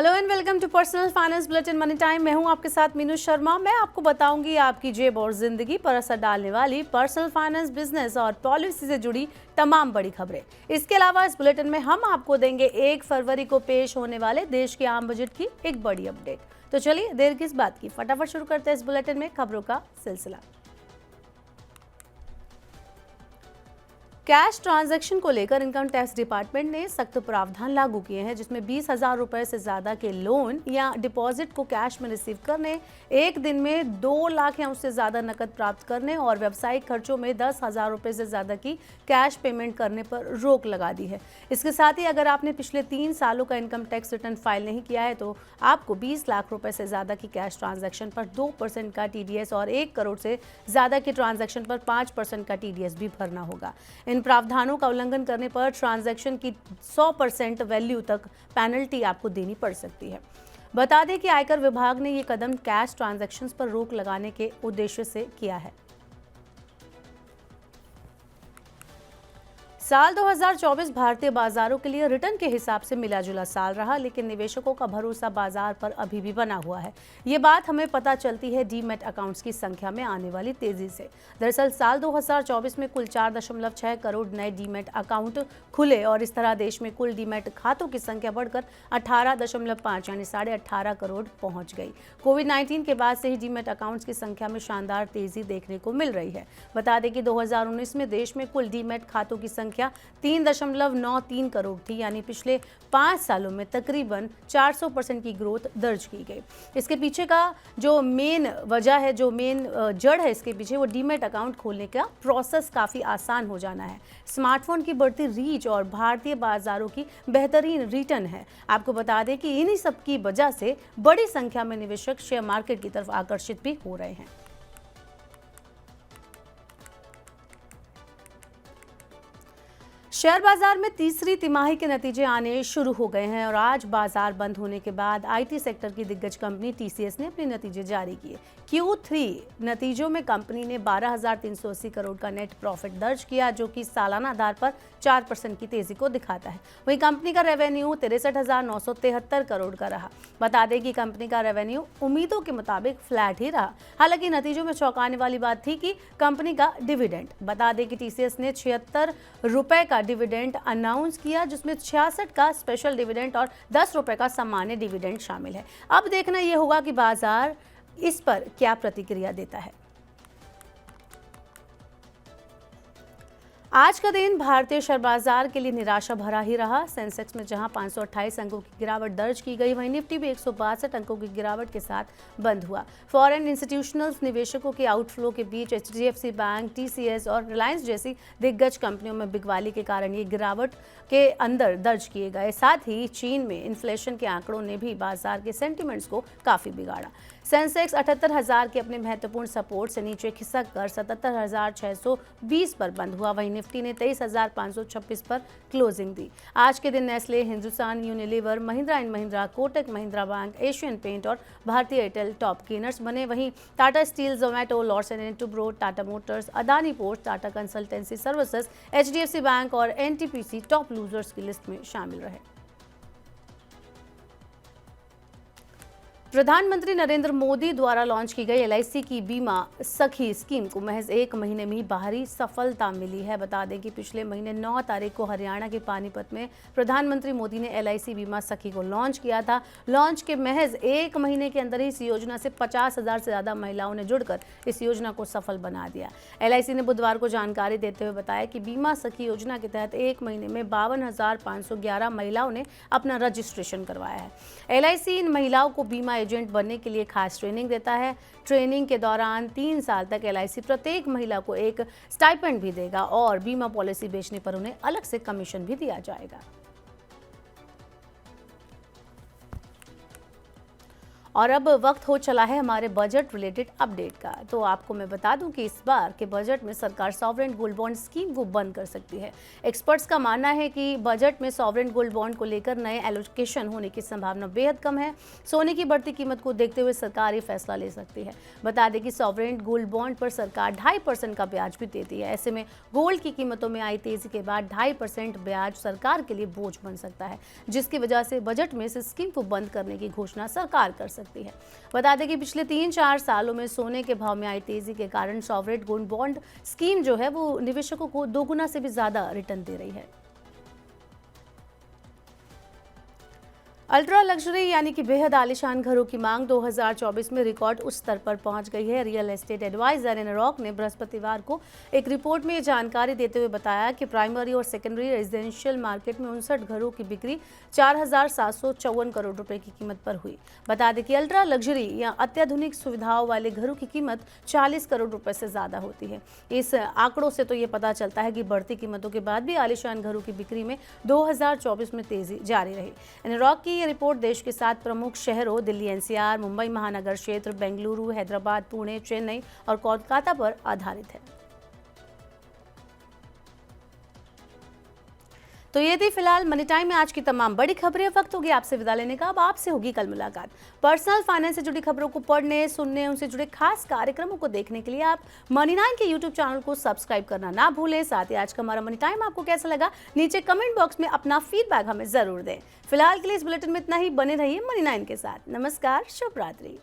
Hello and welcome to personal finance bulletin money time. मैं हूं आपके साथ मीनू शर्मा। मैं आपको बताऊंगी आपकी जेब और जिंदगी पर असर डालने वाली पर्सनल फाइनेंस, बिजनेस और पॉलिसी से जुड़ी तमाम बड़ी खबरें। इसके अलावा इस बुलेटिन में हम आपको देंगे 1 फरवरी को पेश होने वाले देश के आम बजट की एक बड़ी अपडेट। तो चलिए देर किस बात की, फटाफट शुरू करते हैं इस बुलेटिन में खबरों का सिलसिला। कैश ट्रांजैक्शन को लेकर इनकम टैक्स डिपार्टमेंट ने सख्त प्रावधान लागू किए हैं, जिसमें 20,000 रुपए से ज्यादा के लोन या डिपॉजिट को कैश में रिसीव करने, एक दिन में 2 लाख या उससे ज्यादा नकद प्राप्त करने और व्यावसायिक खर्चों में 10,000 रुपए से ज्यादा की कैश पेमेंट करने पर रोक लगा दी है। इसके साथ ही अगर आपने पिछले 3 सालों का इनकम टैक्स रिटर्न फाइल नहीं किया है तो आपको 20 लाख रुपए से ज्यादा की कैश ट्रांजैक्शन पर 2% का TDS और 1 करोड़ से ज्यादा की ट्रांजैक्शन पर 5% का TDS भी भरना होगा। इन प्रावधानों का उल्लंघन करने पर ट्रांजैक्शन की 100% वैल्यू तक पेनल्टी आपको देनी पड़ सकती है। बता दें कि आयकर विभाग ने ये कदम कैश ट्रांजैक्शंस पर रोक लगाने के उद्देश्य से किया है। साल 2024 भारतीय बाजारों के लिए रिटर्न के हिसाब से मिला जुला साल रहा, लेकिन निवेशकों का भरोसा बाजार पर अभी भी बना हुआ है। ये बात हमें पता चलती है डीमैट अकाउंट्स की संख्या में आने वाली तेजी से। दरअसल साल 2024 में कुल 4.6 करोड़ नए डीमैट अकाउंट खुले और इस तरह देश में कुल डीमैट खातों की संख्या बढ़कर 18.5 यानी 18.5 करोड़ पहुंच गई। कोविड-19 के बाद से ही डीमैट अकाउंट्स की संख्या में शानदार तेजी देखने को मिल रही है। बता दें कि 2019 में देश में कुल डीमैट खातों की संख्या 3.93 करोड़ थी, यानी पिछले 5 सालों में तकरीबन 400% की ग्रोथ दर्ज की गई। इसके पीछे का जो मेन वजह है, जो मेन जड़ है इसके पीछे, वो डीमैट अकाउंट खोलने का प्रोसेस काफ़ी आसान हो जाना है, स्मार्टफोन की बढ़ती रीच और भारतीय बाजारों की बेहतरीन रिटर्न है। आपको बता दें कि इन्हीं सब की वजह से बड़ी संख्या में निवेशक शेयर मार्केट की तरफ आकर्षित भी हो रहे हैं। शेयर बाजार में तीसरी तिमाही के नतीजे आने शुरू हो गए हैं और आज बाजार बंद होने के बाद IT सेक्टर की दिग्गज कंपनी TCS ने अपने नतीजे जारी किए। Q3 नतीजों में कंपनी ने 12,380 करोड़ का नेट प्रॉफिट दर्ज किया, जो कि सालाना आधार पर 4% की तेजी को दिखाता है। वहीं कंपनी का रेवेन्यू 63,973 करोड़ का रहा। बता दें कि कंपनी का रेवेन्यू उम्मीदों के मुताबिक फ्लैट ही रहा। हालांकि नतीजों में चौंकाने वाली बात थी कि कंपनी का डिविडेंड। बता दें कि TCS ने 76 रुपए का डिविडेंड अनाउंस किया, जिसमें 66 का स्पेशल डिविडेंड और 10 रुपए का सामान्य डिविडेंड शामिल है। अब देखना यह होगा कि बाजार इस पर क्या प्रतिक्रिया देता है। आज का दिन भारतीय शेयर बाजार के लिए निराशा भरा ही रहा। सेंसेक्स में जहां 528 अंकों की गिरावट दर्ज की गई, वहीं निफ्टी भी 162 अंकों की गिरावट के साथ बंद हुआ। फॉरेन इंस्टीट्यूशनल निवेशकों के आउटफ्लो के बीच HDFC बैंक, TCS और रिलायंस जैसी दिग्गज कंपनियों में बिकवाली के कारण ये गिरावट के अंदर दर्ज किए गए। साथ ही चीन में इन्फ्लेशन के आंकड़ों ने भी बाजार के सेंटिमेंट्स को काफी बिगाड़ा। सेंसेक्स 78,000 के अपने महत्वपूर्ण सपोर्ट से नीचे खिसक कर 77,620 पर बंद हुआ। वहीं निफ्टी ने 23,526 पर क्लोजिंग दी। आज के दिन Nestle, Hindustan Unilever, Mahindra and Mahindra, Kotak Mahindra Bank, Asian Paint और भारतीय एयरटेल टॉप गेनर्स बने। वहीं Tata Steel, Zomato, Larsen and Toubro, Tata Motors, Adani Ports, Tata Consultancy Services, HDFC Bank और NTPC टॉप लूजर्स की लिस्ट में शामिल रहे। प्रधानमंत्री नरेंद्र मोदी द्वारा लॉन्च की गई LIC की बीमा सखी स्कीम को महज 1 महीने में ही बाहरी सफलता मिली है। बता दें कि पिछले महीने 9 तारीख को हरियाणा के पानीपत में प्रधानमंत्री मोदी ने LIC बीमा सखी को लॉन्च किया था। लॉन्च के महज 1 महीने के अंदर ही इस योजना से 50,000 से ज़्यादा महिलाओं ने जुड़कर इस योजना को सफल बना दिया। LIC ने बुधवार को जानकारी देते हुए बताया कि बीमा सखी योजना के तहत 1 महीने में 52,511 महिलाओं ने अपना रजिस्ट्रेशन करवाया है। LIC इन महिलाओं को बीमा एजेंट बनने के लिए खास ट्रेनिंग देता है। ट्रेनिंग के दौरान 3 साल तक LIC प्रत्येक महिला को एक स्टाइपेंड भी देगा और बीमा पॉलिसी बेचने पर उन्हें अलग से कमीशन भी दिया जाएगा। और अब वक्त हो चला है हमारे बजट रिलेटेड अपडेट का। तो आपको मैं बता दूं कि इस बार के बजट में सरकार सॉवरेन गोल्ड बॉन्ड स्कीम को बंद कर सकती है। एक्सपर्ट्स का मानना है कि बजट में सॉवरेन गोल्ड बॉन्ड को लेकर नए एलोकेशन होने की संभावना बेहद कम है। सोने की बढ़ती कीमत को देखते हुए सरकार ये फैसला ले सकती है। बता दें कि सॉवरेन गोल्ड बॉन्ड पर सरकार 2.5% का ब्याज भी देती है। ऐसे में गोल्ड की कीमतों में आई तेजी के बाद 2.5% ब्याज सरकार के लिए बोझ बन सकता है, जिसकी वजह से बजट में इस स्कीम को बंद करने की घोषणा सरकार कर सकती है। बता दें कि पिछले 3-4 सालों में सोने के भाव में आई तेजी के कारण सॉवरेन गोल्ड बॉन्ड स्कीम जो है वो निवेशकों को 2 गुना से भी ज्यादा रिटर्न दे रही है। अल्ट्रा लग्जरी यानी कि बेहद आलीशान घरों की मांग 2024 में रिकॉर्ड उच्च स्तर पर पहुंच गई है। रियल एस्टेट एडवाइजर एनरॉक ने बृहस्पतिवार को एक रिपोर्ट में ये जानकारी देते हुए बताया कि प्राइमरी और सेकेंडरी रेजिडेंशियल मार्केट में 59 घरों की बिक्री 4,754 करोड़ रुपए की कीमत पर हुई। बता दें कि अल्ट्रा लग्जरी या अत्याधुनिक सुविधाओं वाले घरों की कीमत 40 करोड़ रुपए से ज्यादा होती है। इस आंकड़ों से तो ये पता चलता है कि बढ़ती कीमतों के बाद भी आलीशान घरों की बिक्री में 2024 में तेजी जारी रही। एनरॉक की ये रिपोर्ट देश के 7 प्रमुख शहरों दिल्ली एनसीआर, मुंबई महानगर क्षेत्र, बेंगलुरु, हैदराबाद, पुणे, चेन्नई और कोलकाता पर आधारित है। तो ये थी फिलहाल मनी टाइम में आज की तमाम बड़ी खबरें। वक्त होगी आपसे विदा लेने का। अब आपसे होगी कल मुलाकात। पर्सनल फाइनेंस से जुड़ी खबरों को पढ़ने, सुनने, उनसे जुड़े खास कार्यक्रमों को देखने के लिए आप मनी 9 के यूट्यूब चैनल को सब्सक्राइब करना ना भूलें। साथ ही आज का हमारा मनी टाइम आपको कैसा लगा नीचे कमेंट बॉक्स में अपना फीडबैक हमें जरूर दें। फिलहाल के लिए इस बुलेटिन में इतना ही। बने रहिए मनी 9 के साथ। नमस्कार, शुभ रात्रि।